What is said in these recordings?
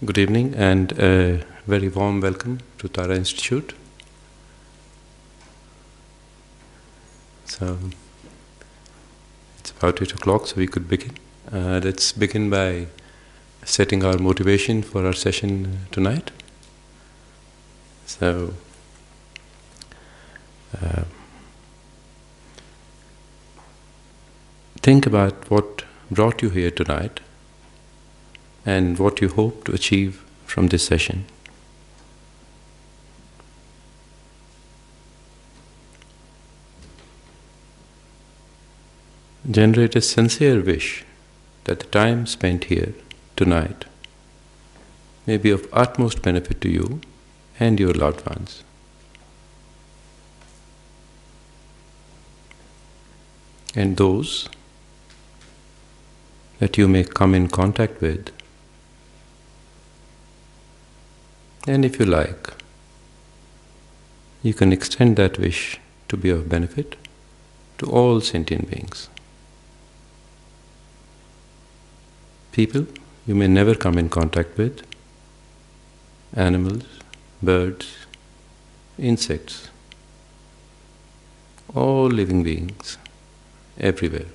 Good evening and a very warm welcome to Tara Institute. So it's about 8 o'clock, so we could begin. Let's begin by setting our motivation for our session tonight. So think about what brought you here tonight and what you hope to achieve from this session. Generate a sincere wish that the time spent here tonight may be of utmost benefit to you and your loved ones. And those that you may come in contact with. And if you like, you can extend that wish to be of benefit to all sentient beings. People you may never come in contact with, animals, birds, insects, all living beings, everywhere.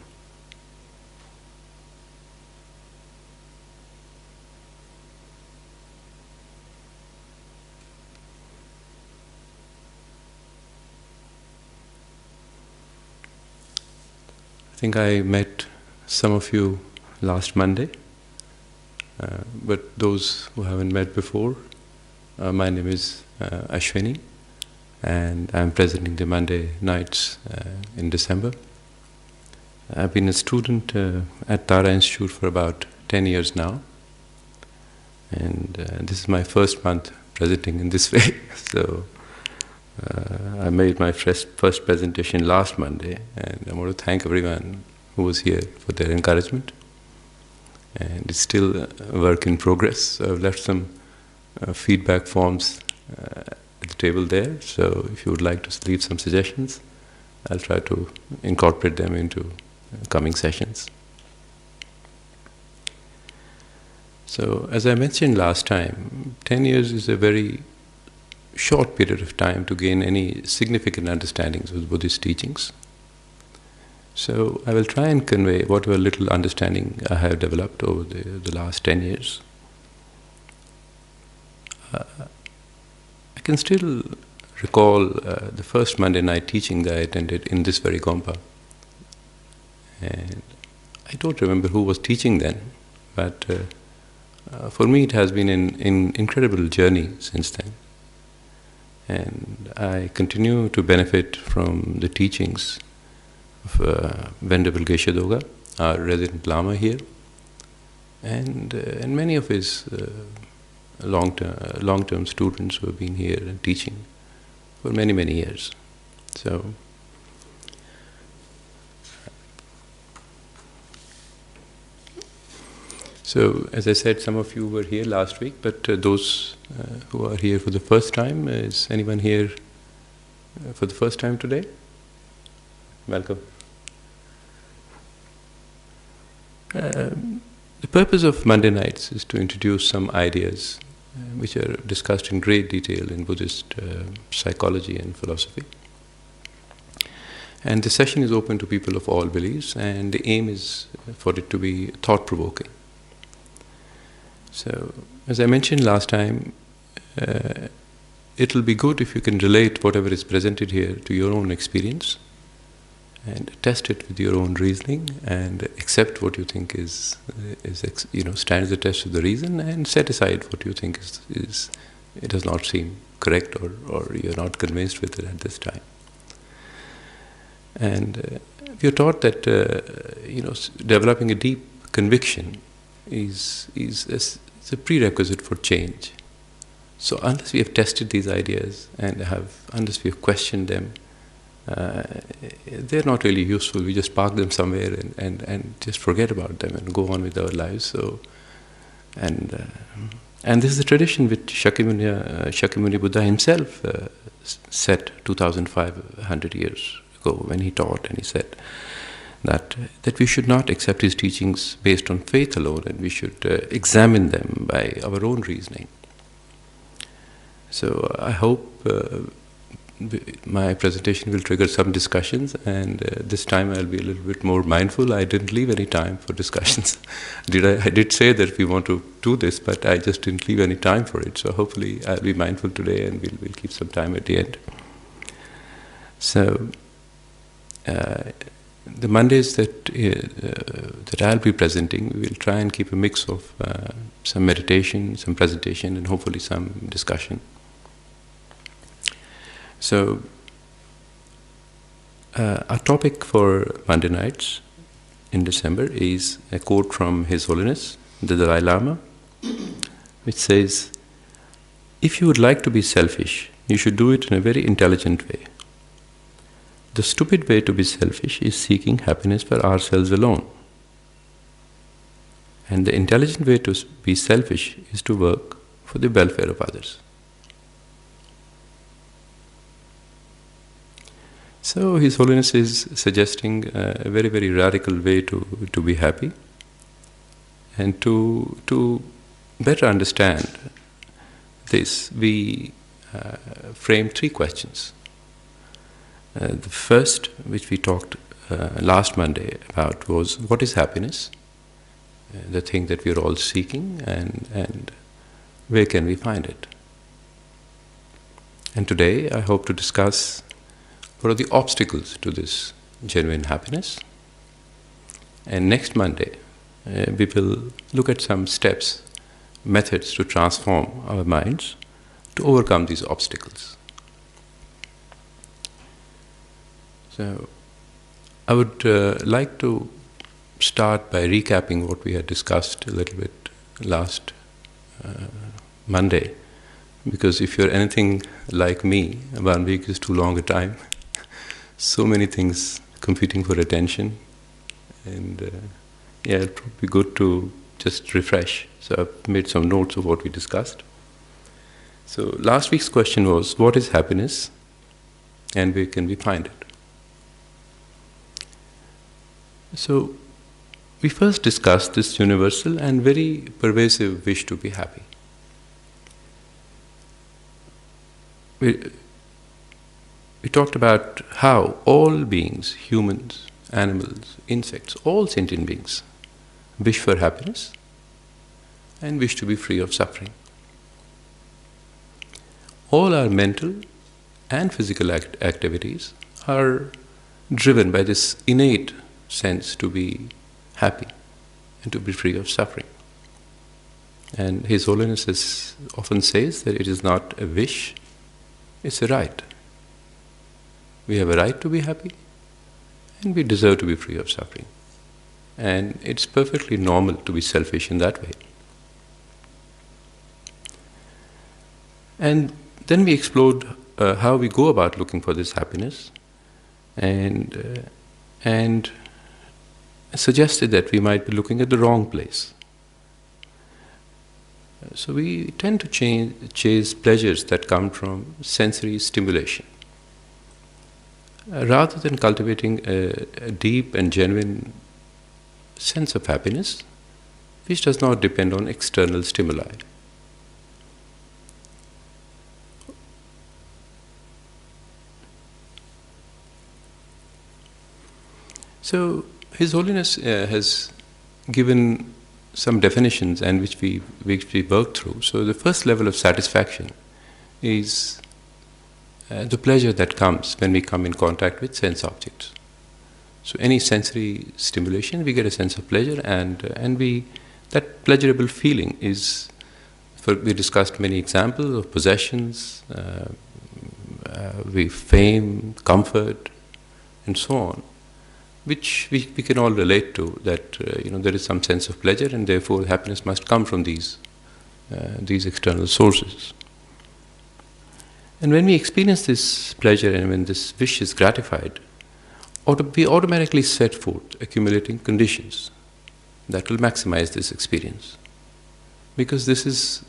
I think I met some of you last Monday, but those who haven't met before, my name is Ashvini, and I'm presenting the Monday nights in December. I've been a student at Tara Institute for about 10 years now, and this is my first month presenting in this way. So I made my first presentation last Monday, and I want to thank everyone who was here for their encouragement. And it's still a work in progress. So I've left some feedback forms at the table there. So if you would like to leave some suggestions, I'll try to incorporate them into coming sessions. So as I mentioned last time, 10 years is a very short period of time to gain any significant understandings of Buddhist teachings. So I will try and convey whatever little understanding I have developed over the last 10 years. I can still recall the first Monday night teaching that I attended in this very Gompa. And I don't remember who was teaching then, but for me it has been an incredible journey since then. And I continue to benefit from the teachings of Venerable Geshe Doga, our resident Lama here, and many of his long-term students who have been here and teaching for many, many years. So as I said, some of you were here last week, but those who are here for the first time, is anyone here for the first time today? Welcome. The purpose of Monday nights is to introduce some ideas which are discussed in great detail in Buddhist psychology and philosophy. And the session is open to people of all beliefs, and the aim is for it to be thought-provoking. So, as I mentioned last time, it will be good if you can relate whatever is presented here to your own experience and test it with your own reasoning and accept what you think is stands the test of the reason, and set aside what you think is it does not seem correct or you're not convinced with it at this time. And we are taught that developing a deep conviction is a prerequisite for change. So unless we have tested these ideas and unless we have questioned them, they're not really useful. We just park them somewhere and just forget about them and go on with our lives. So, and this is the tradition which Shakyamuni Buddha himself set 2,500 years ago when he taught, and he said that we should not accept his teachings based on faith alone, and we should examine them by our own reasoning. So I hope my presentation will trigger some discussions, and this time I'll be a little bit more mindful. I didn't leave any time for discussions. I did say that we want to do this, but I just didn't leave any time for it. So hopefully I'll be mindful today, and we'll keep some time at the end. So the Mondays that I'll be presenting, we'll try and keep a mix of some meditation, some presentation, and hopefully some discussion. So our topic for Monday nights in December is a quote from His Holiness, the Dalai Lama, which says, "If you would like to be selfish, you should do it in a very intelligent way. The stupid way to be selfish is seeking happiness for ourselves alone. And the intelligent way to be selfish is to work for the welfare of others." So His Holiness is suggesting a very, very radical way to be happy. And to better understand this, we frame three questions. The first, which we talked last Monday about, was what is happiness? The thing that we are all seeking, and where can we find it? And today I hope to discuss what are the obstacles to this genuine happiness. And next Monday we will look at some steps, methods to transform our minds to overcome these obstacles. So I would like to start by recapping what we had discussed a little bit last Monday, because if you're anything like me, 1 week is too long a time. So many things competing for attention, and it would be good to just refresh. So I've made some notes of what we discussed. So last week's question was, what is happiness and where can we find it? So we first discussed this universal and very pervasive wish to be happy. We talked about how all beings, humans, animals, insects, all sentient beings, wish for happiness and wish to be free of suffering. All our mental and physical activities are driven by this innate sense to be happy and to be free of suffering. And His Holiness often says that it is not a wish, it's a right. We have a right to be happy, and we deserve to be free of suffering. And it's perfectly normal to be selfish in that way. And then we explored how we go about looking for this happiness, and suggested that we might be looking at the wrong place. So we tend to chase pleasures that come from sensory stimulation, rather than cultivating a deep and genuine sense of happiness, which does not depend on external stimuli. So His Holiness has given some definitions, and which we worked through. So the first level of satisfaction is the pleasure that comes when we come in contact with sense objects. So any sensory stimulation, we get a sense of pleasure, and that pleasurable feeling is. We discussed many examples of possessions, fame, comfort, and so on, which we can all relate to. That there is some sense of pleasure, and therefore happiness must come from these external sources. And when we experience this pleasure and when this wish is gratified, we automatically set forth accumulating conditions that will maximize this experience. Because this is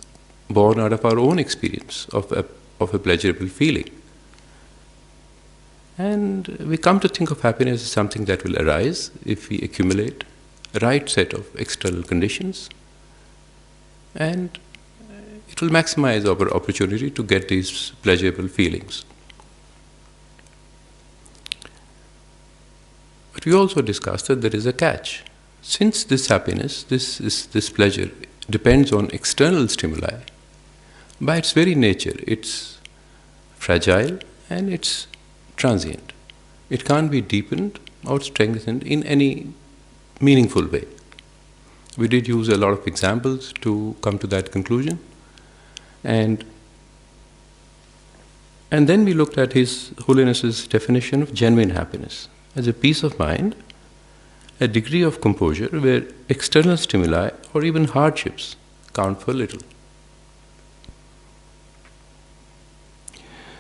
born out of our own experience of a pleasurable feeling. And we come to think of happiness as something that will arise if we accumulate a right set of external conditions, and it will maximize our opportunity to get these pleasurable feelings. But we also discussed that there is a catch. Since this happiness, this pleasure, depends on external stimuli, by its very nature, it's fragile and it's transient. It can't be deepened or strengthened in any meaningful way. We did use a lot of examples to come to that conclusion. And then we looked at His Holiness's definition of genuine happiness as a peace of mind, a degree of composure where external stimuli or even hardships count for little.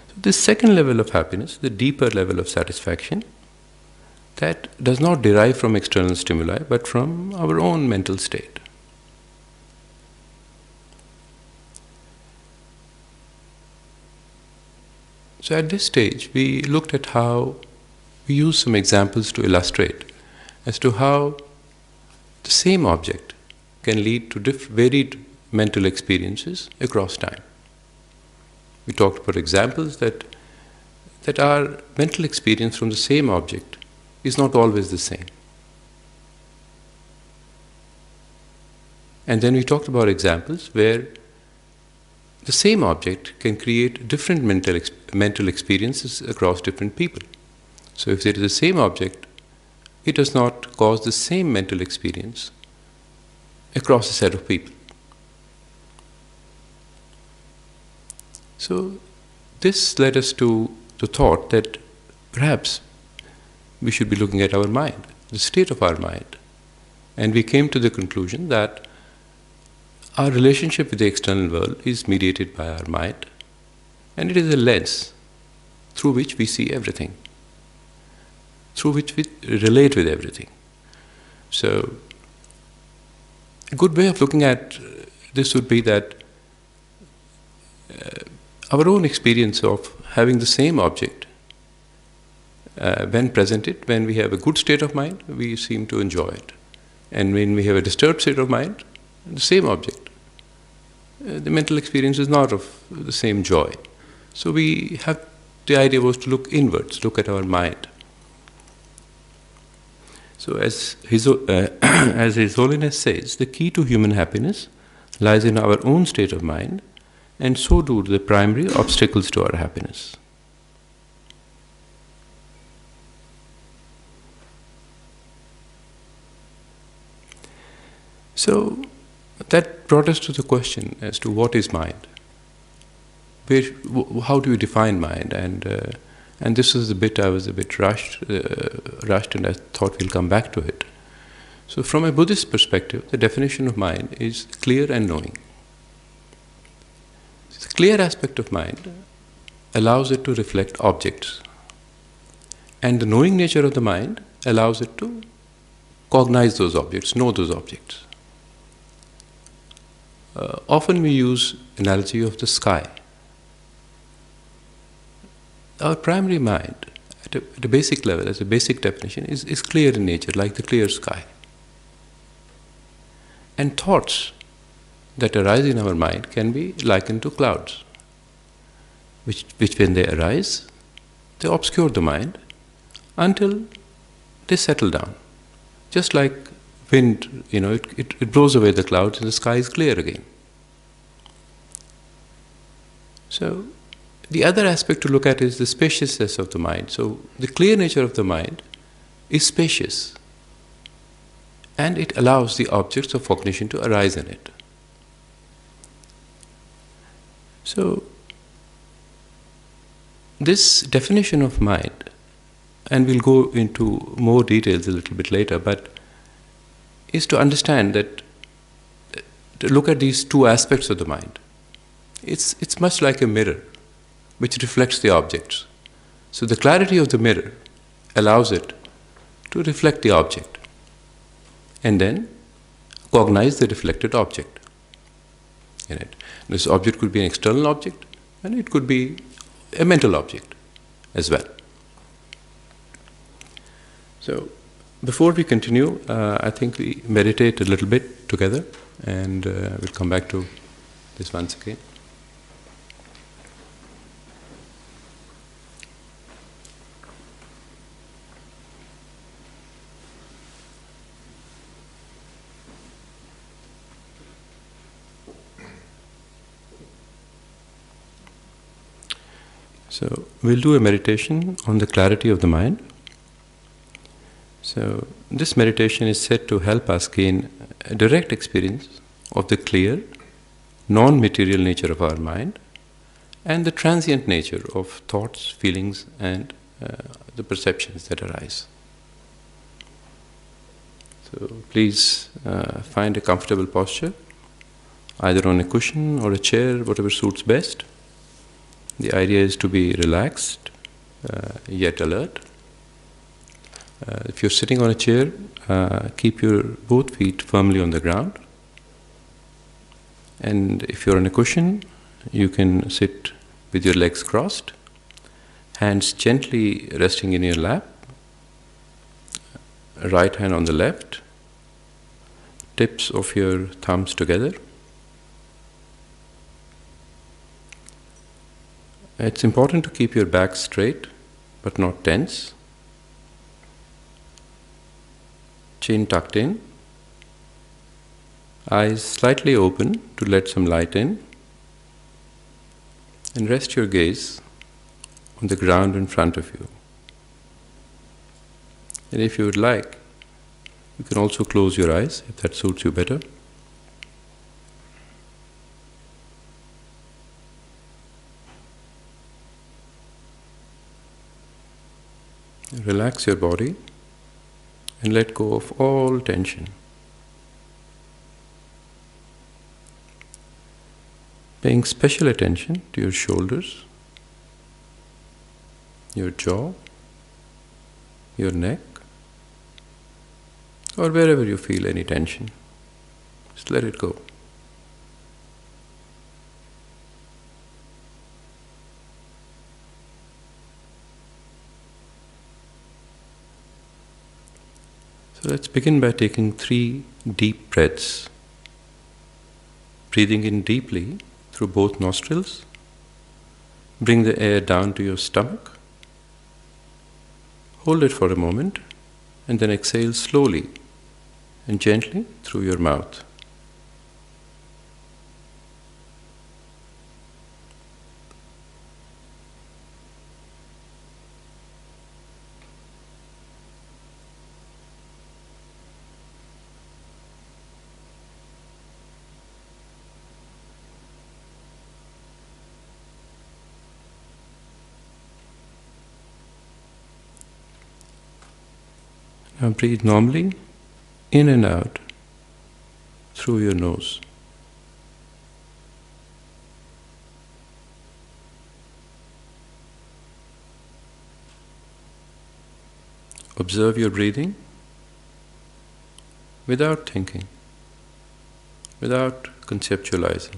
So this second level of happiness, the deeper level of satisfaction, that does not derive from external stimuli but from our own mental state. So at this stage, we looked at how we used some examples to illustrate as to how the same object can lead to varied mental experiences across time. We talked about examples that our mental experience from the same object is not always the same. And then we talked about examples where the same object can create different mental experiences across different people. So if it is the same object, it does not cause the same mental experience across a set of people. So this led us to the thought that perhaps we should be looking at our mind, the state of our mind. And we came to the conclusion that our relationship with the external world is mediated by our mind, and it is a lens through which we see everything, through which we relate with everything. So, a good way of looking at this would be that our own experience of having the same object, when presented, when we have a good state of mind, we seem to enjoy it. And when we have a disturbed state of mind, the same object, the mental experience is not of the same joy. So the idea was to look inwards, look at our mind. So as His Holiness says, the key to human happiness lies in our own state of mind, and so do the primary obstacles to our happiness. So that brought us to the question as to what is mind? How do you define mind? And this was I was a bit rushed, and I thought we'll come back to it. So from a Buddhist perspective, the definition of mind is clear and knowing. The clear aspect of mind allows it to reflect objects, and the knowing nature of the mind allows it to cognize those objects, know those objects. Often we use analogy of the sky. Our primary mind, at a basic level, as a basic definition, is clear in nature, like the clear sky. And thoughts that arise in our mind can be likened to clouds, which when they arise, they obscure the mind until they settle down. Just like wind, it blows away the clouds and the sky is clear again. So the other aspect to look at is the spaciousness of the mind. So the clear nature of the mind is spacious, and it allows the objects of cognition to arise in it. So this definition of mind, and we'll go into more details a little bit later, but is to understand that, to look at these two aspects of the mind. It's much like a mirror which reflects the objects. So the clarity of the mirror allows it to reflect the object and then cognize the reflected object in it. This object could be an external object, and it could be a mental object as well. So, before we continue, I think we meditate a little bit together, and we'll come back to this once again. So, we'll do a meditation on the clarity of the mind. So, this meditation is said to help us gain a direct experience of the clear, non-material nature of our mind and the transient nature of thoughts, feelings, and the perceptions that arise. So, please find a comfortable posture, either on a cushion or a chair, whatever suits best. The idea is to be relaxed, yet alert. If you're sitting on a chair, keep your both feet firmly on the ground. And if you're on a cushion, you can sit with your legs crossed, hands gently resting in your lap, right hand on the left, tips of your thumbs together. It's important to keep your back straight but not tense. Chin tucked in. Eyes slightly open to let some light in. And rest your gaze on the ground in front of you. And if you would like, you can also close your eyes if that suits you better. Relax your body and let go of all tension. Paying special attention to your shoulders, your jaw, your neck, or wherever you feel any tension. Just let it go. So let's begin by taking 3 deep breaths. Breathing in deeply through both nostrils. Bring the air down to your stomach. Hold it for a moment and then exhale slowly and gently through your mouth. Now breathe normally, in and out, through your nose. Observe your breathing without thinking, without conceptualizing.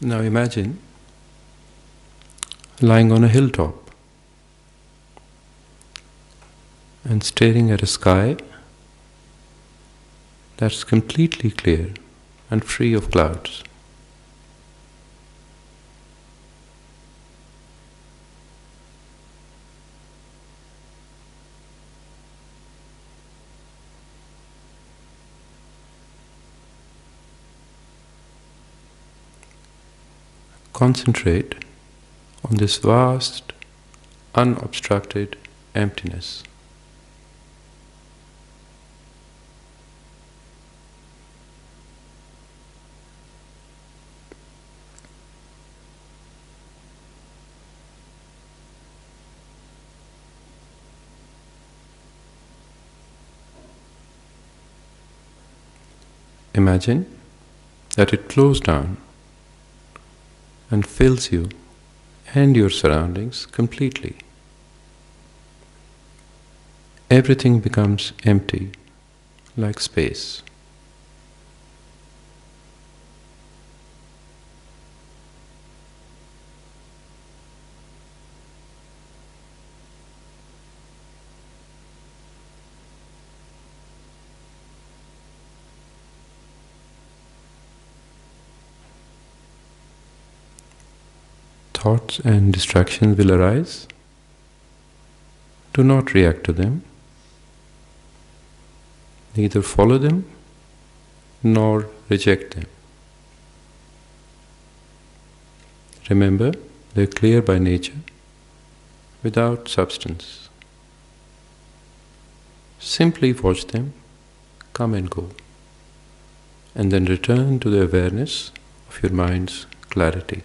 Now imagine lying on a hilltop and staring at a sky that's completely clear and free of clouds. concentrate on this vast, unobstructed emptiness. Imagine that it flows down and fills you and your surroundings completely. Everything becomes empty, like space. Thoughts and distractions will arise. Do not react to them. Neither follow them nor reject them. Remember, they are clear by nature, without substance. Simply watch them come and go, and then return to the awareness of your mind's clarity.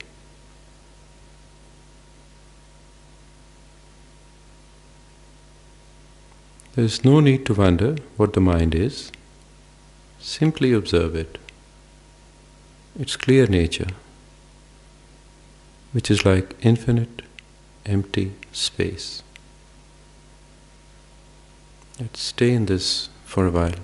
There is no need to wonder what the mind is. Simply observe it. Its clear nature, which is like infinite, empty space. Let's stay in this for a while.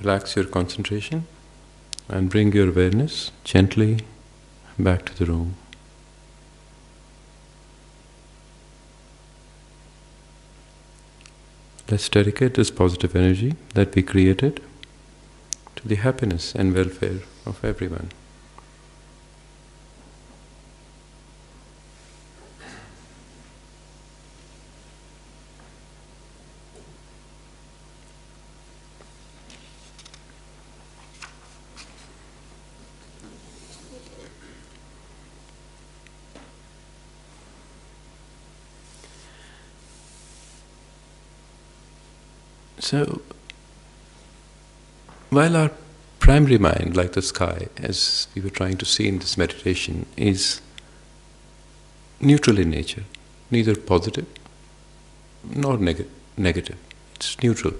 Relax your concentration and bring your awareness gently back to the room. Let's dedicate this positive energy that we created to the happiness and welfare of everyone. So, while our primary mind, like the sky, as we were trying to see in this meditation, is neutral in nature, neither positive nor negative. It's neutral.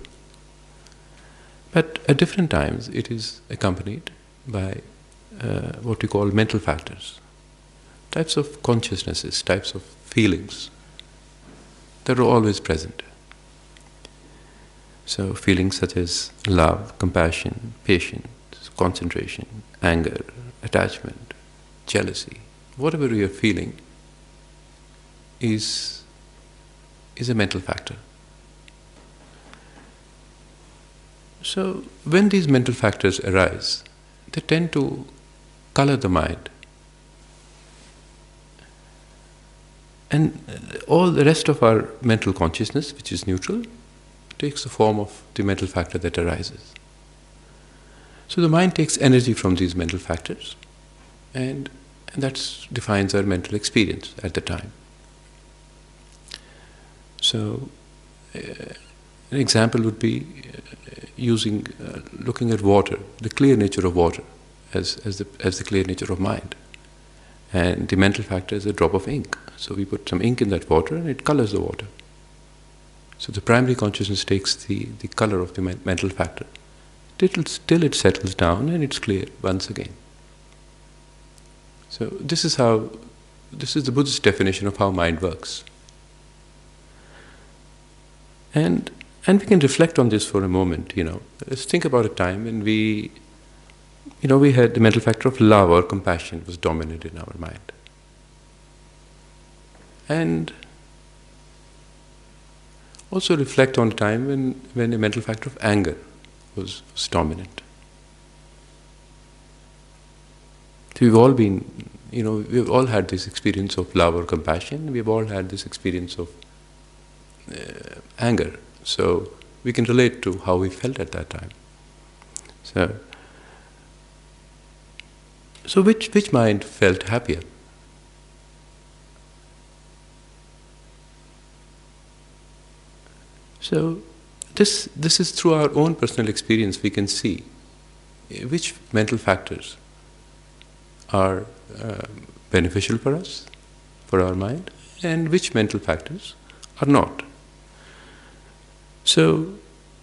But at different times, it is accompanied by what we call mental factors, types of consciousnesses, types of feelings that are always present. So feelings such as love, compassion, patience, concentration, anger, attachment, jealousy, whatever you are feeling is a mental factor. So when these mental factors arise, they tend to color the mind. And all the rest of our mental consciousness, which is neutral, takes the form of the mental factor that arises. So the mind takes energy from these mental factors, and that defines our mental experience at the time. So an example would be looking at water, the clear nature of water, as the clear nature of mind. And the mental factor is a drop of ink. So we put some ink in that water and it colors the water. So the primary consciousness takes the color of the mental factor till it settles down and it's clear once again. So this is the Buddhist definition of how mind works. And we can reflect on this for a moment, Let's think about a time when we had the mental factor of love or compassion was dominant in our mind. And also reflect on a time when the mental factor of anger was dominant. So we've all had this experience of love or compassion, we've all had this experience of anger. So we can relate to how we felt at that time. So which mind felt happier? So this is through our own personal experience we can see which mental factors are beneficial for us, for our mind, and which mental factors are not. So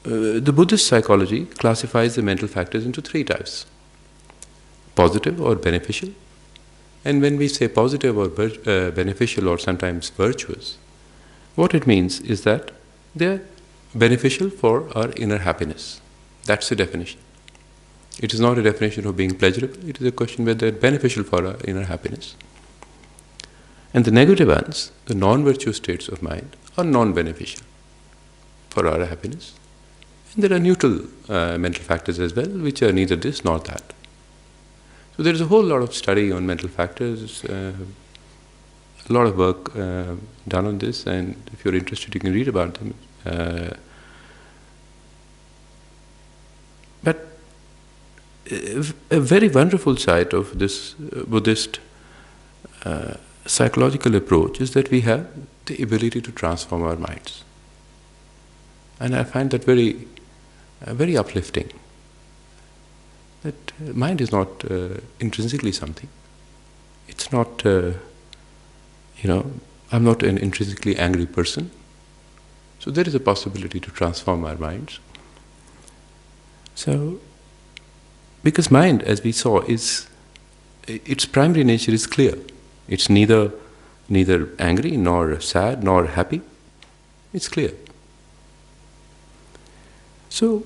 the Buddhist psychology classifies the mental factors into three types: positive or beneficial. And when we say positive or beneficial or sometimes virtuous, what it means is that they're beneficial for our inner happiness. That's the definition. It is not a definition of being pleasurable, it is a question whether they're beneficial for our inner happiness. And the negative ones, the non-virtuous states of mind, are non-beneficial for our happiness. And there are neutral mental factors as well, which are neither this nor that. So there is a whole lot of study on mental factors, a lot of work done on this, and if you're interested you can read about them. But a very wonderful side of this Buddhist psychological approach is that we have the ability to transform our minds. And I find that very uplifting. That mind is not intrinsically something. It's not, I'm not an intrinsically angry person. So there is a possibility to transform our minds. So, because mind, as we saw, its primary nature is clear. It's neither angry, nor sad, nor happy. It's clear. So,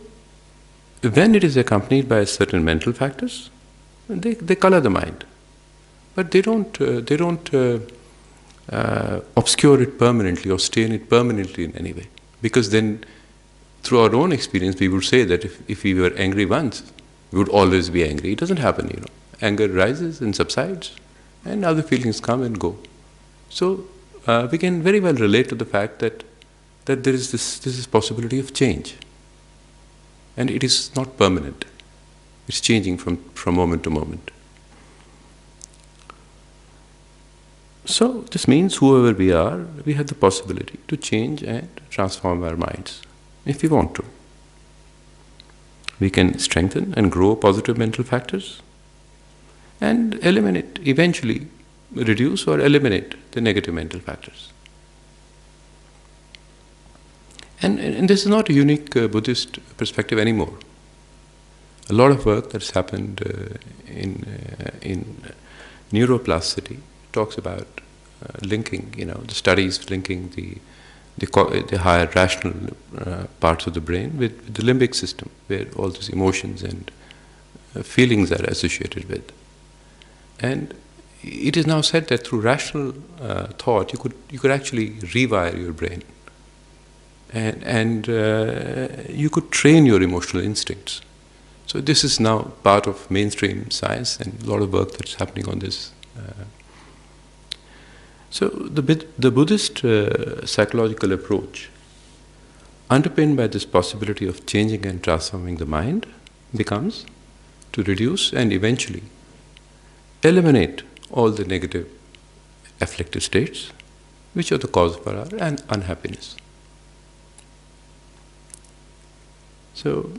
when it is accompanied by certain mental factors, they color the mind, but they don't obscure it permanently or stain it permanently in any way. Because then, through our own experience, we would say that if we were angry once, we would always be angry. It doesn't happen, Anger rises and subsides, and other feelings come and go. So we can very well relate to the fact that there is this possibility of change. And it is not permanent. It's changing from moment to moment. So this means whoever we are, we have the possibility to change and transform our minds, if we want to. we can strengthen and grow positive mental factors and eliminate, eventually reduce or eliminate the negative mental factors. And this is not a unique Buddhist perspective anymore. A lot of work that's happened in neuroplasticity talks about linking, the studies linking the higher rational parts of the brain with the limbic system, where all these emotions and feelings are associated with. And it is now said that through rational thought, you could actually rewire your brain, and you could train your emotional instincts. So this is now part of mainstream science, and a lot of work that's happening on this. So the Buddhist psychological approach, underpinned by this possibility of changing and transforming the mind, becomes to reduce and eventually eliminate all the negative afflictive states, which are the cause of our unhappiness. So,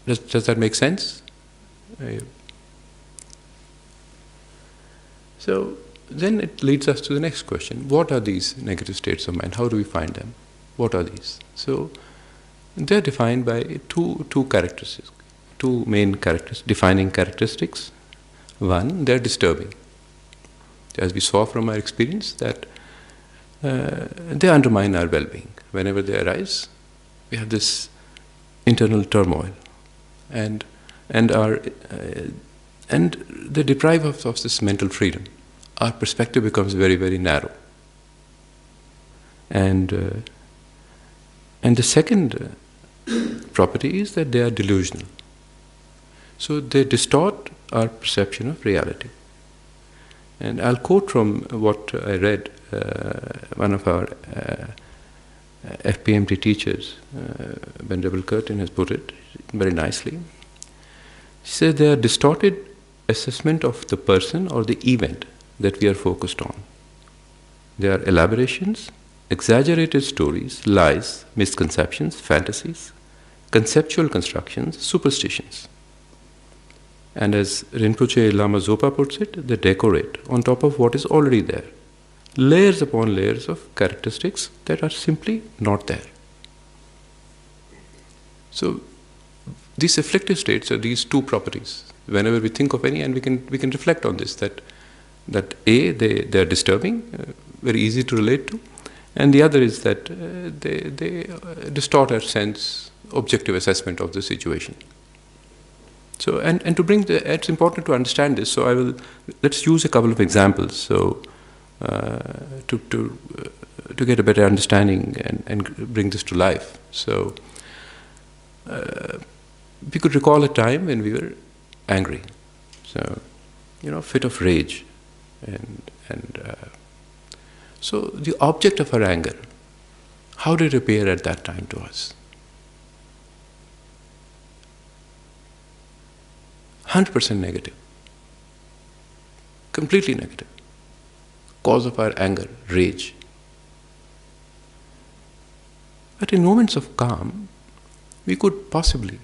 does that make sense? So then it leads us to the next question. What are these negative states of mind? How do we find them? What are these? So they're defined by two characteristics, two main defining characteristics. One, they're disturbing. As we saw from our experience, that they undermine our well-being. Whenever they arise, we have this internal turmoil, and they deprive us of this mental freedom. Our perspective becomes very, very narrow. And the second property is that they are delusional. So they distort our perception of reality. And I'll quote from what I read, one of our FPMT teachers, Venerable Curtin, has put it very nicely. He says they are distorted assessment of the person or the event that we are focused on. They are elaborations, exaggerated stories, lies, misconceptions, fantasies, conceptual constructions, superstitions. And as Rinpoche Lama Zopa puts it, they decorate on top of what is already there, layers upon layers of characteristics that are simply not there. So these afflictive states are these two properties. Whenever we think of any, and we can reflect on this, that A, they are disturbing, very easy to relate to, and the other is that they distort our sense, objective assessment of the situation. So and to bring it's important to understand this. So let's use a couple of examples. So to get a better understanding and bring this to life. So we could recall a time when we were angry. So fit of rage, and so the object of our anger, how did it appear at that time to us? 100% negative, completely negative. Cause of our anger, rage. But in moments of calm, we could possibly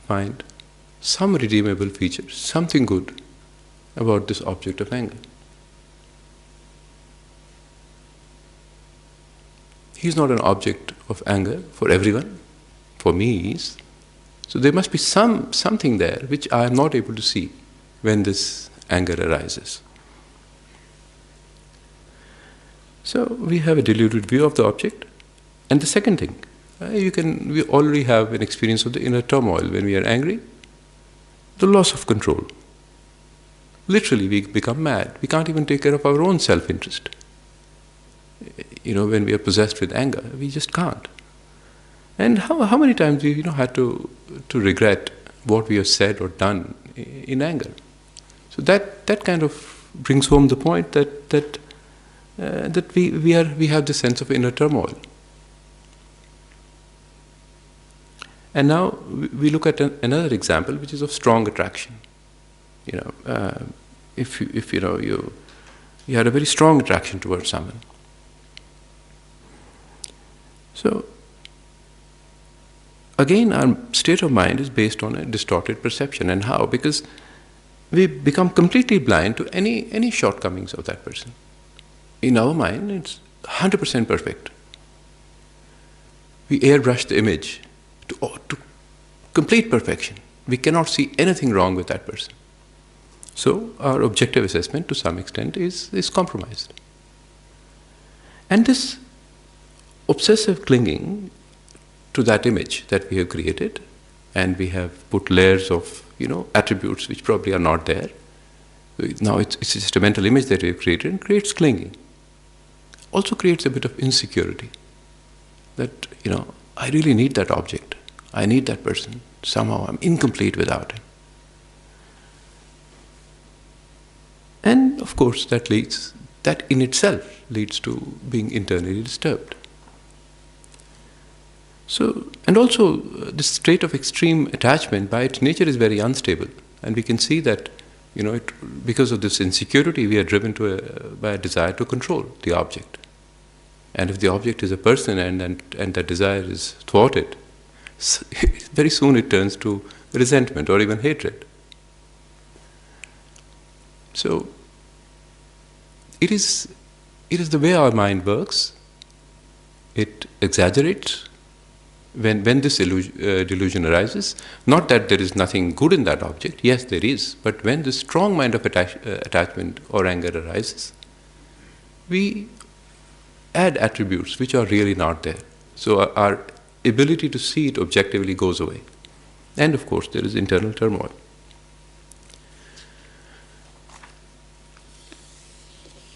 find some redeemable features, something good about this object of anger. He's not an object of anger for everyone. For me, he is. So there must be something there which I am not able to see when this anger arises. So we have a deluded view of the object. And the second thing, we already have an experience of the inner turmoil when we are angry, the loss of control. Literally, we become mad. We can't even take care of our own self-interest. When we are possessed with anger, we just can't. And how many times we had to regret what we have said or done in anger. So that kind of brings home the point that we have this sense of inner turmoil. And now we look at another example, which is of strong attraction. If you had a very strong attraction towards someone. So again, our state of mind is based on a distorted perception. And how? Because we become completely blind to any shortcomings of that person. In our mind, it's 100% perfect. We airbrush the image to complete perfection. We cannot see anything wrong with that person. So our objective assessment, to some extent, is compromised. And this obsessive clinging to that image that we have created, and we have put layers of attributes which probably are not there. Now it's just a mental image that we have created, and creates clinging. Also creates a bit of insecurity. That I really need that object. I need that person. Somehow I'm incomplete without him. And of course that in itself leads to being internally disturbed. So, and also this state of extreme attachment by its nature is very unstable. And we can see that, because of this insecurity, we are driven by a desire to control the object. And if the object is a person and that desire is thwarted, very soon it turns to resentment or even hatred. So, it is the way our mind works. It exaggerates when this delusion arises. Not that there is nothing good in that object. Yes, there is. But when this strong mind of attachment or anger arises, we add attributes which are really not there. So our ability to see it objectively goes away. And of course, there is internal turmoil.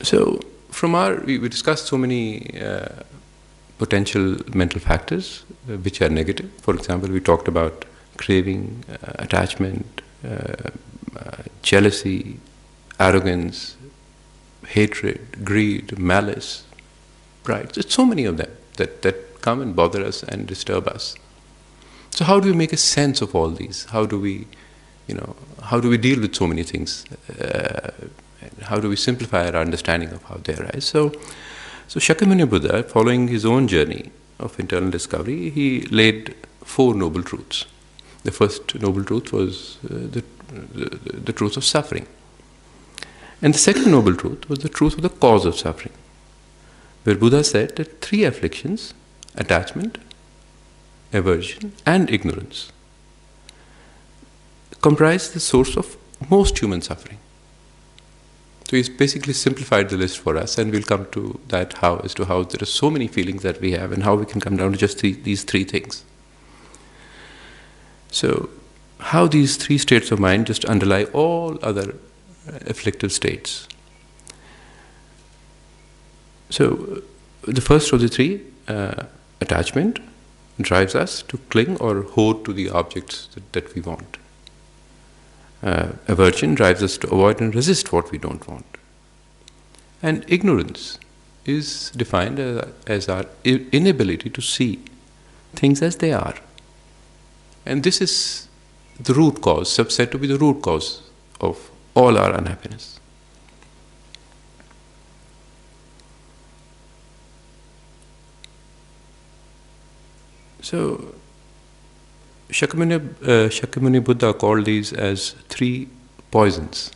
So, we discussed so many potential mental factors which are negative. For example, we talked about craving, attachment, jealousy, arrogance, hatred, greed, malice, pride. There's so many of them that come and bother us and disturb us. So how do we make a sense of all these? How do we deal with so many things? How do we simplify our understanding of how they arise? So Shakyamuni Buddha, following his own journey of internal discovery, he laid 4 noble truths. The first noble truth was the truth of suffering. And the second noble truth was the truth of the cause of suffering, where Buddha said that 3 afflictions, attachment, aversion, and ignorance, comprise the source of most human suffering. So he's basically simplified the list for us, and we'll come to that as to how there are so many feelings that we have and how we can come down to just these 3 things. So how these 3 states of mind just underlie all other afflictive states. So the first of the 3, attachment, drives us to cling or hoard to the objects that we want. Aversion drives us to avoid and resist what we don't want. And ignorance is defined as our inability to see things as they are. And this is the root cause, said to be the root cause of all our unhappiness. So Shakyamuni Buddha called these as 3 poisons.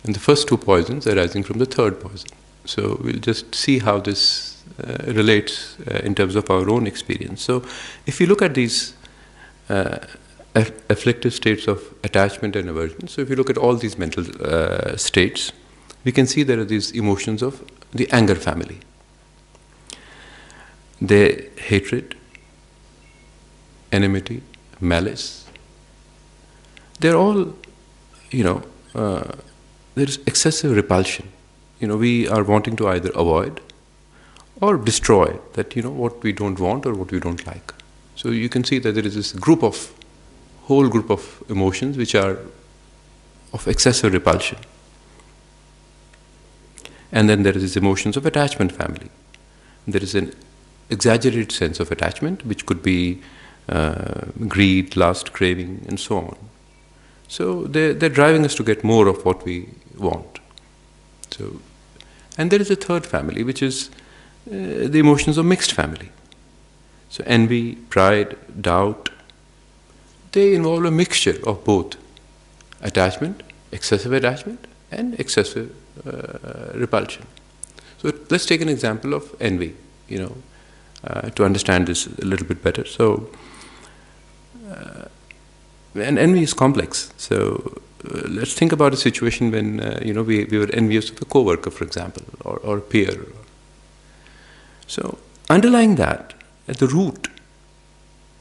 And the first 2 poisons arising from the third poison. So we'll just see how this relates in terms of our own experience. So if you look at these afflictive states of attachment and aversion, so if you look at all these mental states, we can see there are these emotions of the anger family. The hatred, enmity, malice, they're all, there's excessive repulsion. We are wanting to either avoid or destroy that, what we don't want or what we don't like. So you can see that there is this whole group of emotions which are of excessive repulsion. And then there is this emotions of attachment family. There is an exaggerated sense of attachment, which could be greed, lust, craving, and so on. So they're driving us to get more of what we want. And there is a third family, which is the emotions of mixed family. So envy, pride, doubt, they involve a mixture of both attachment, excessive attachment, and excessive repulsion. So let's take an example of envy, to understand this a little bit better. So, and envy is complex. So let's think about a situation when we were envious of a coworker, for example, or a peer. So underlying that, at the root,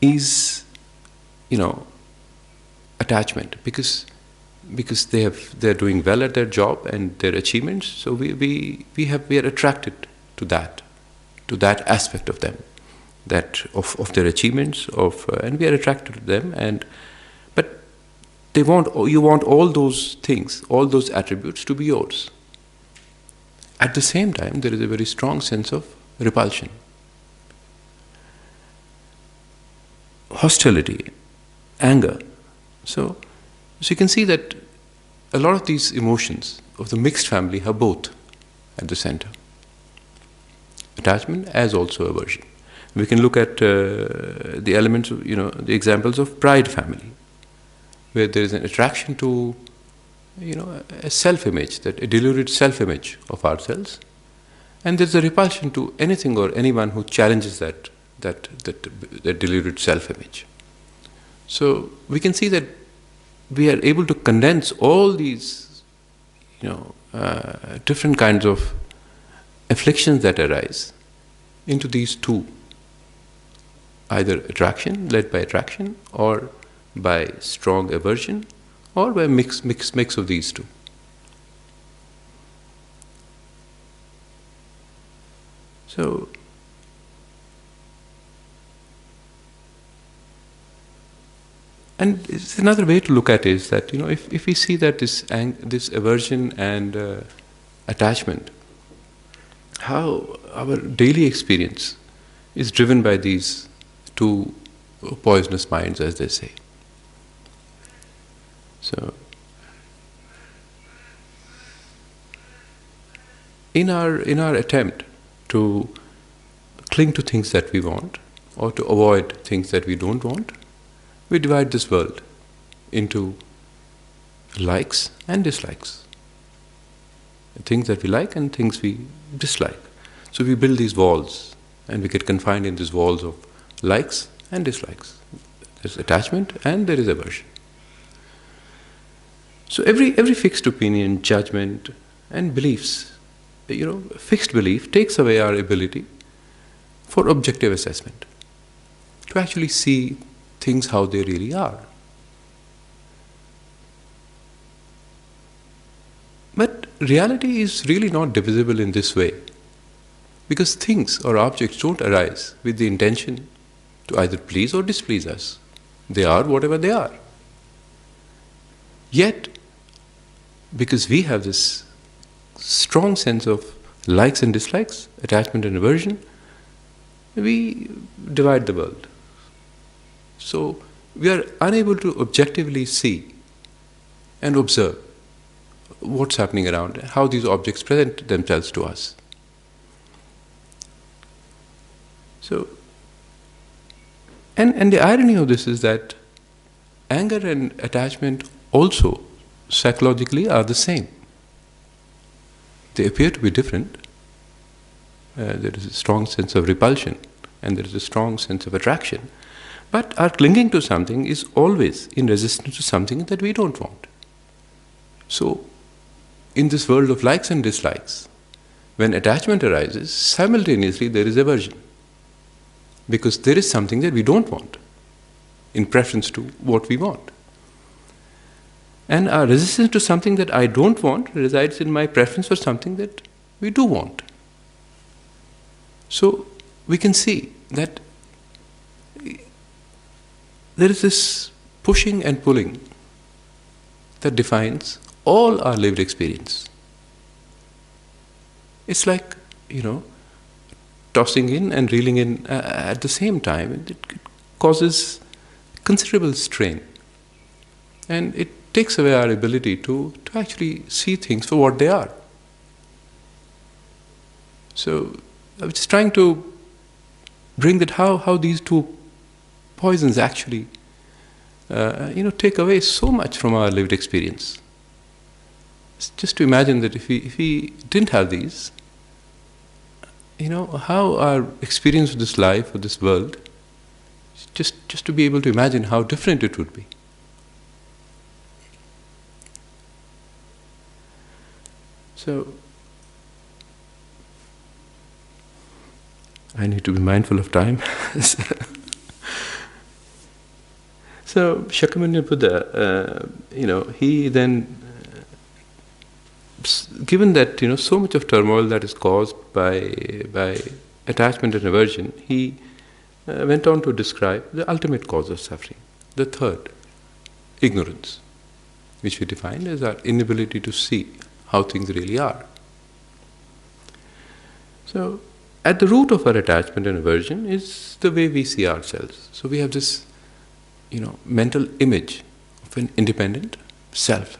is attachment, because they're doing well at their job and their achievements. So we are attracted to that aspect of them, that of their achievements, and we are attracted to them. But you want all those things, all those attributes to be yours. At the same time, there is a very strong sense of repulsion, hostility, anger. So you can see that a lot of these emotions of the mixed family have both at the center. Attachment as also aversion. We can look at the elements of, the examples of pride family, where there is an attraction to, a self-image, a deluded self-image of ourselves, and there's a repulsion to anything or anyone who challenges that deluded self-image. So we can see that we are able to condense all these, different kinds of afflictions that arise into these two: either attraction, led by attraction, or by strong aversion, or by mix of these two. So and it's another way to look at it is that if we see that this aversion and attachment, how our daily experience is driven by these two poisonous minds, as they say. So in our attempt to cling to things that we want, or to avoid things that we don't want, we divide this world into likes and dislikes. Things that we like and things we dislike. So we build these walls, and we get confined in these walls of likes and dislikes. There's attachment and there is aversion. So every fixed opinion, judgment, and beliefs, fixed belief takes away our ability for objective assessment, to actually see things how they really are. But reality is really not divisible in this way, because things or objects don't arise with the intention to either please or displease us. They are whatever they are. Yet, because we have this strong sense of likes and dislikes, attachment and aversion, we divide the world. So we are unable to objectively see and observe what's happening around, how these objects present themselves to us. So, and the irony of this is that anger and attachment also psychologically are the same. They appear to be different. There is a strong sense of repulsion and there is a strong sense of attraction. But our clinging to something is always in resistance to something that we don't want. So, in this world of likes and dislikes, when attachment arises, simultaneously there is aversion. Because there is something that we don't want, in preference to what we want. And our resistance to something that I don't want resides in my preference for something that we do want. So we can see that there is this pushing and pulling that defines all our lived experience. It's like, tossing in and reeling in at the same time. It causes considerable strain. And it takes away our ability to actually see things for what they are. So I was just trying to bring that how these two poisons actually take away so much from our lived experience. Just to imagine that if we didn't have these, how our experience of this life, of this world, just to be able to imagine how different it would be. So, I need to be mindful of time. So, Shakyamuni Buddha, he then, given that so much of turmoil that is caused by attachment and aversion, he went on to describe the ultimate cause of suffering, the third, ignorance, which we defined as our inability to see how things really are. So, at the root of our attachment and aversion is the way we see ourselves. So we have this, mental image of an independent self.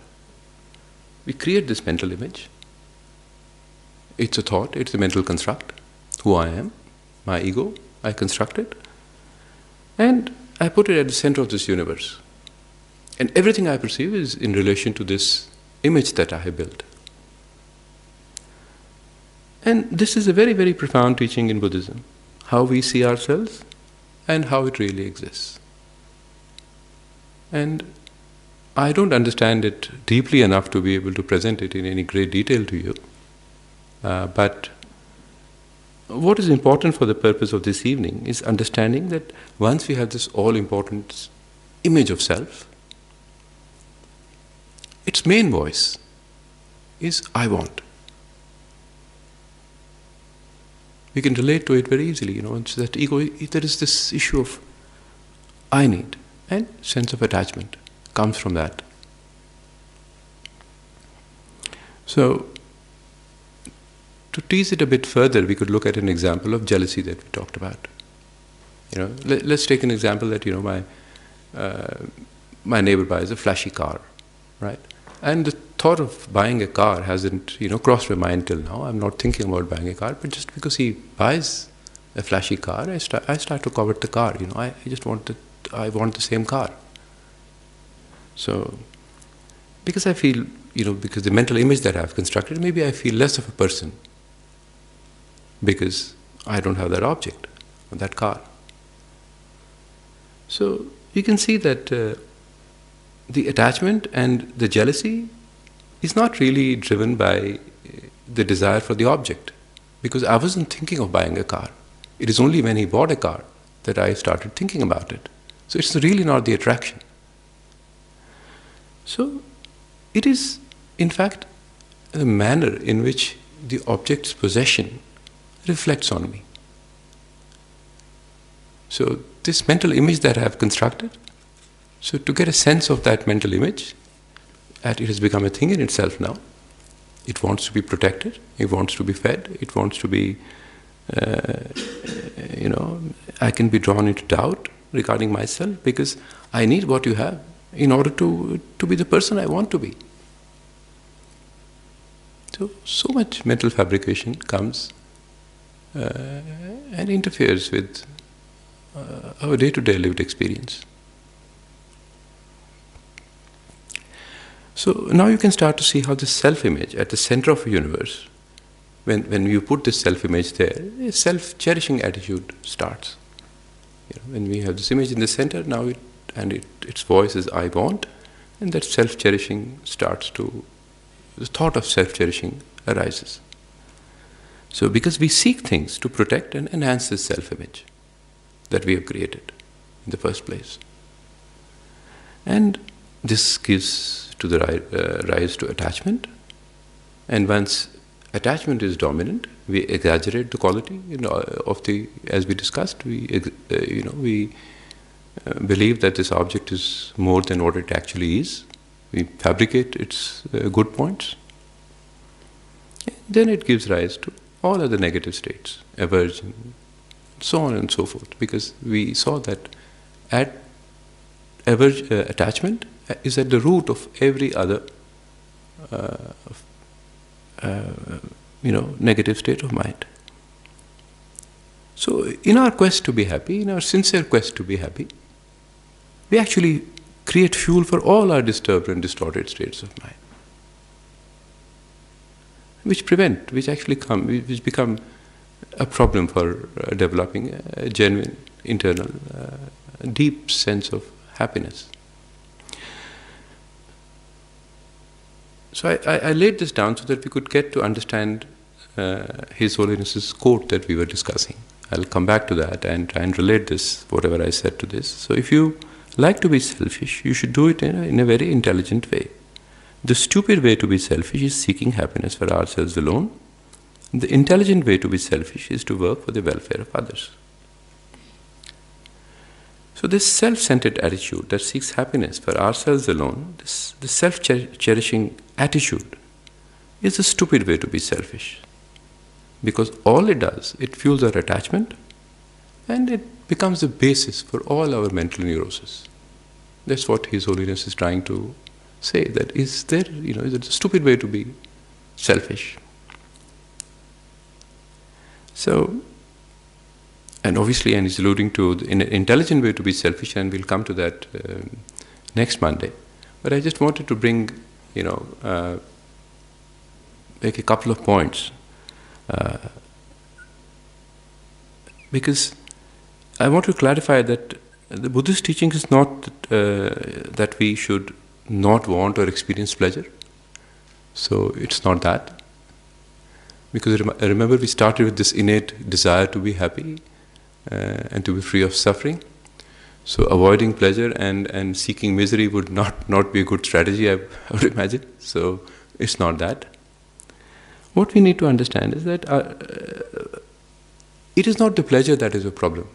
We create this mental image. It's a thought, it's a mental construct. Who I am, my ego, I construct it. And I put it at the center of this universe. And everything I perceive is in relation to this image that I have built. And this is a very, very profound teaching in Buddhism, how we see ourselves and how it really exists. And I don't understand it deeply enough to be able to present it in any great detail to you. But what is important for the purpose of this evening is understanding that once we have this all-important image of self, its main voice is I want. We can relate to it very easily, it's that ego, there is this issue of I need, and sense of attachment comes from that. So, to tease it a bit further, we could look at an example of jealousy that we talked about. Let's take an example that, my neighbor buys a flashy car, right? And the thought of buying a car hasn't, crossed my mind till now. I'm not thinking about buying a car, but just because he buys a flashy car, I start to covet the car. I just want I want the same car. So, because I feel, because the mental image that I've constructed, maybe I feel less of a person because I don't have that object or that car. So, you can see that the attachment and the jealousy is not really driven by the desire for the object, because I wasn't thinking of buying a car. It is only when he bought a car that I started thinking about it. So it's really not the attraction. So it is, in fact, the manner in which the object's possession reflects on me. So this mental image that I have constructed, so to get a sense of that mental image, it has become a thing in itself now. It wants to be protected, it wants to be fed, it wants to be, I can be drawn into doubt regarding myself because I need what you have in order to be the person I want to be. So much mental fabrication comes and interferes with our day-to-day lived experience. So now you can start to see how this self-image at the center of a universe, when you put this self-image there, a self-cherishing attitude starts. When we have this image in the center, now its voice is I want, and that self-cherishing starts to, the thought of self-cherishing arises. So because we seek things to protect and enhance this self-image that we have created in the first place. And this gives to the rise to attachment, and once attachment is dominant, we exaggerate the quality of the, as we discussed, we believe that this object is more than what it actually is. We fabricate its good points. Then it gives rise to all other negative states, aversion, so on and so forth, because we saw that attachment is at the root of every other negative state of mind. So in our quest to be happy, in our sincere quest to be happy, we actually create fuel for all our disturbed and distorted states of mind, which become a problem for developing a genuine, internal, deep sense of happiness. So I laid this down so that we could get to understand His Holiness's quote that we were discussing. I'll come back to that and try and relate this, whatever I said, to this. So if you like to be selfish, you should do it in a very intelligent way. The stupid way to be selfish is seeking happiness for ourselves alone. The intelligent way to be selfish is to work for the welfare of others. So this self-centered attitude that seeks happiness for ourselves alone, this self-cherishing attitude, is a stupid way to be selfish. Because all it does, it fuels our attachment and it becomes the basis for all our mental neurosis. That's what His Holiness is trying to say, that is it a stupid way to be selfish? So, and obviously, and he's alluding to an intelligent way to be selfish, and we'll come to that next Monday. But I just wanted to bring, make a couple of points. Because I want to clarify that the Buddhist teaching is not that we should not want or experience pleasure. So it's not that. Because I remember we started with this innate desire to be happy and to be free of suffering. So avoiding pleasure and seeking misery would not be a good strategy, I would imagine. So it's not that. What we need to understand is that it is not the pleasure that is a problem.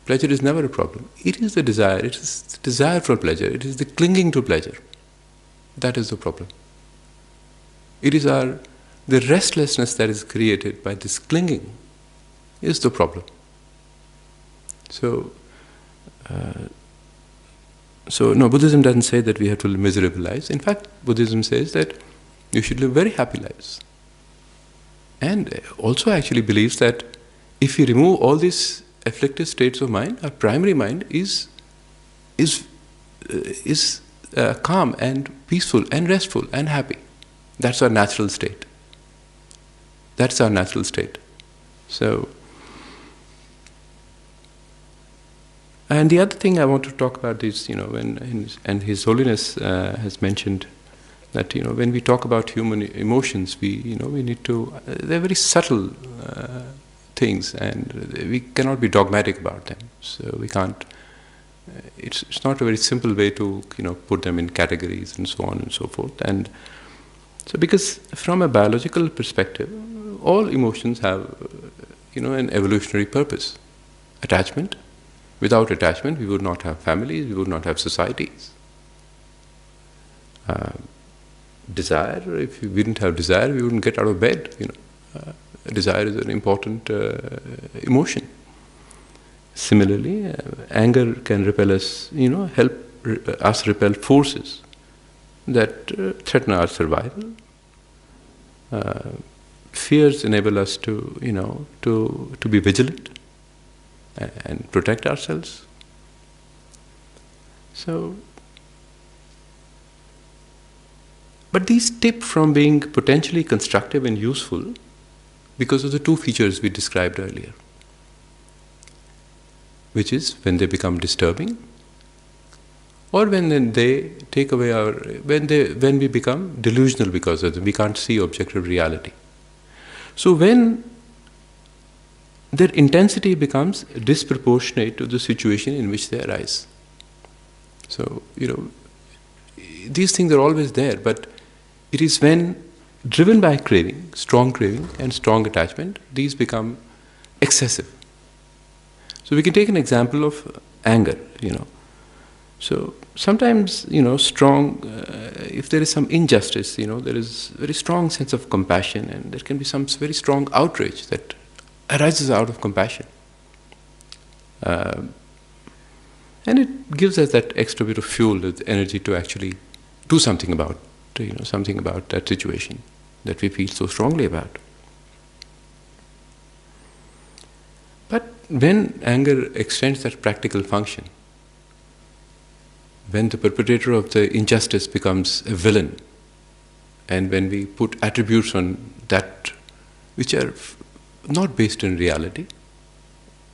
Pleasure is never a problem. It is the desire. It is the desire for pleasure. It is the clinging to pleasure. That is the problem. It is the restlessness that is created by this clinging is the problem. So no, Buddhism doesn't say that we have to live miserable lives. In fact, Buddhism says that you should live very happy lives. And also actually believes that if we remove all these afflictive states of mind, our primary mind is calm and peaceful and restful and happy. That's our natural state. That's our natural state. So, and the other thing I want to talk about is, and His Holiness has mentioned that, when we talk about human emotions, we need to, they're very subtle things, and we cannot be dogmatic about them. So we can't, it's not a very simple way to, put them in categories and so on and so forth. And so because from a biological perspective, all emotions have, an evolutionary purpose. Attachment. Without attachment, we would not have families, we would not have societies. Desire, if we didn't have desire, we wouldn't get out of bed. Desire is an important emotion. Similarly, anger can repel us, help us repel forces that threaten our survival. Fears enable us to, to be vigilant and protect ourselves. So, but these tip from being potentially constructive and useful because of the two features we described earlier, which is when they become disturbing, or when they take away when we become delusional because of them, we can't see objective reality. So when their intensity becomes disproportionate to the situation in which they arise. So, these things are always there, but it is when driven by craving and strong attachment, these become excessive. So we can take an example of anger, So sometimes, strong, if there is some injustice, there is a very strong sense of compassion, and there can be some very strong outrage that arises out of compassion. And it gives us that extra bit of fuel, the energy to actually do something about, something about that situation that we feel so strongly about. when anger extends that practical function, when the perpetrator of the injustice becomes a villain, and when we put attributes on that which are not based in reality,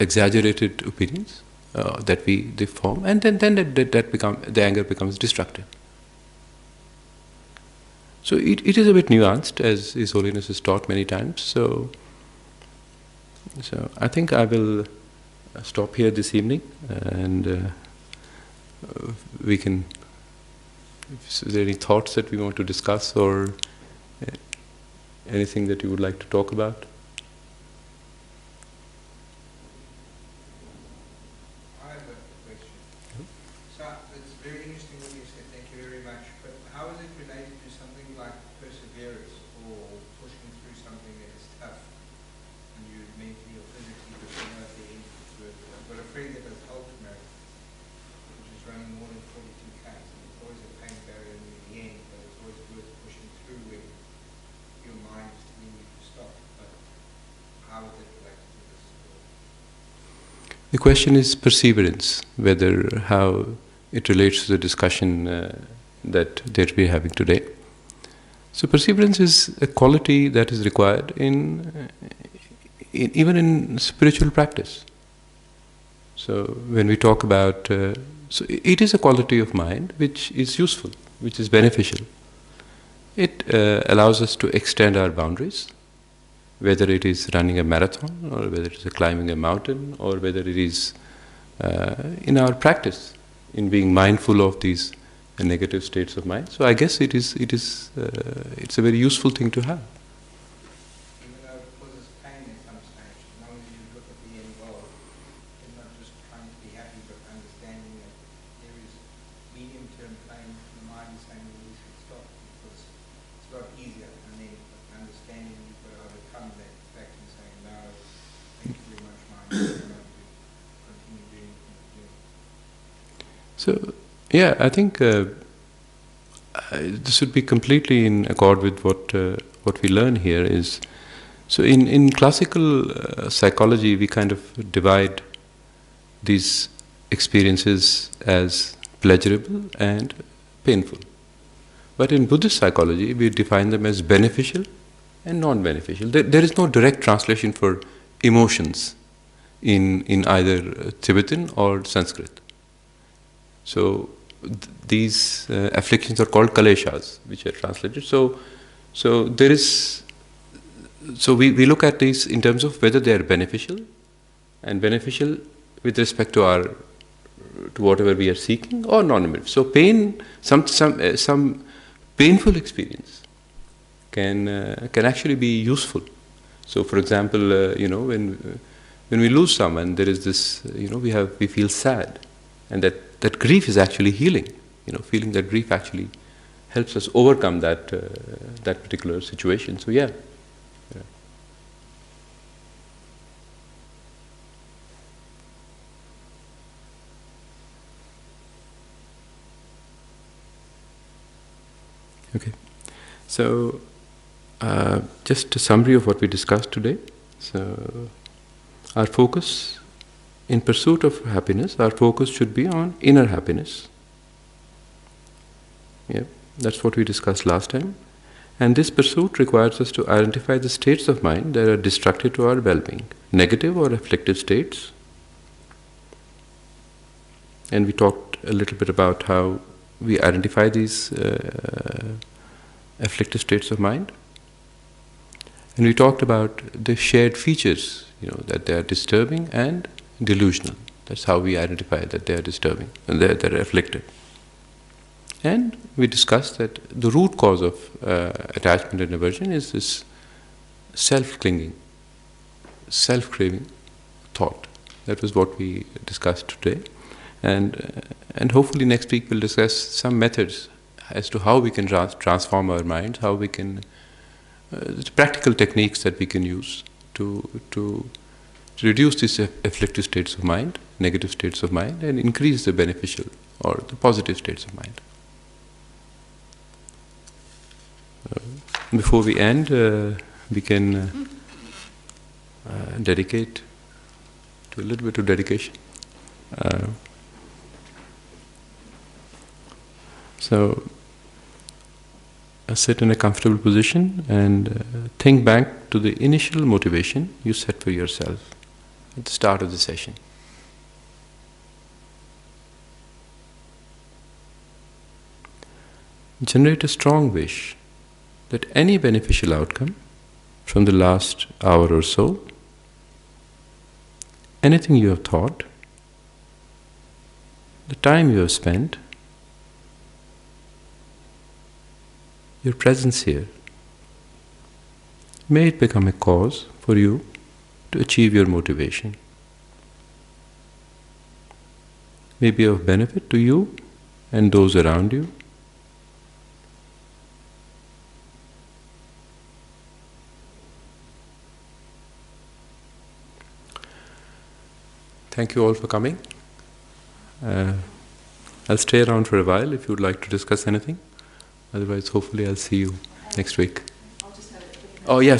exaggerated opinions that they form, and then the anger becomes destructive. So it is a bit nuanced, as His Holiness has taught many times. So I think I will stop here this evening, and we can. Is there any thoughts that we want to discuss, or anything that you would like to talk about? I have a question. So it's very interesting what you said, thank you very much. But how is it related to something like perseverance or pushing through something that is tough and you mentally or physically but you know at the end it's worth it? I've got a friend that does ultimate, which is running more than 42 Ks, and it's always a pain barrier in the end, but it's always worth pushing through when your mind is telling you to stop. But how is it related to this? The question is perseverance, whether how it relates to the discussion that we're having today. So perseverance is a quality that is required even in spiritual practice. So when we talk about, so it is a quality of mind which is useful, which is beneficial. It allows us to extend our boundaries, whether it is running a marathon, or whether it is climbing a mountain, or whether it is in our practice, in being mindful of these negative states of mind. So I guess it's a very useful thing to have. Even though it causes pain at some stage, as long as you look at the end goal, and not just trying to be happy, but understanding that there is medium-term pain, the mind is saying we should stop because it's a lot easier, and then understanding you've got to overcome that fact and saying, no, thank you very much, mind, I'm going to continue doing what I'm doing. So yeah, I think this would be completely in accord with what we learn here is. So in classical psychology, we kind of divide these experiences as pleasurable and painful. But in Buddhist psychology, we define them as beneficial and non-beneficial. There is no direct translation for emotions in either Tibetan or Sanskrit. So these afflictions are called kaleshas, which are translated. So there is. So we look at these in terms of whether they are beneficial, and beneficial with respect to whatever we are seeking, or non-beneficial. So pain, some painful experience can actually be useful. So for example, when we lose someone, there is this, we feel sad, and that grief is actually healing. Feeling that grief actually helps us overcome that particular situation. So yeah. Okay, so just a summary of what we discussed today. So our focus, in pursuit of happiness, our focus should be on inner happiness. Yeah, that's what we discussed last time. And this pursuit requires us to identify the states of mind that are destructive to our well-being, negative or afflictive states. And we talked a little bit about how we identify these afflictive states of mind. And we talked about the shared features, that they are disturbing and delusional. That's how we identify that they are disturbing and they're afflicted. And we discussed that the root cause of attachment and aversion is this self-clinging, self-craving thought. That was what we discussed today. And hopefully next week we'll discuss some methods as to how we can transform our minds, how we can, practical techniques that we can use to reduce these afflictive states of mind, negative states of mind, and increase the beneficial or the positive states of mind. Before we end, we can dedicate to a little bit of dedication. So sit in a comfortable position and think back to the initial motivation you set for yourself at the start of the session. Generate a strong wish that any beneficial outcome from the last hour or so, anything you have thought, the time you have spent, your presence here, may it become a cause for you to achieve your motivation. May be of benefit to you and those around you. Thank you all for coming. I'll stay around for a while if you would like to discuss anything. Otherwise, hopefully I'll see you next week. Oh, yes.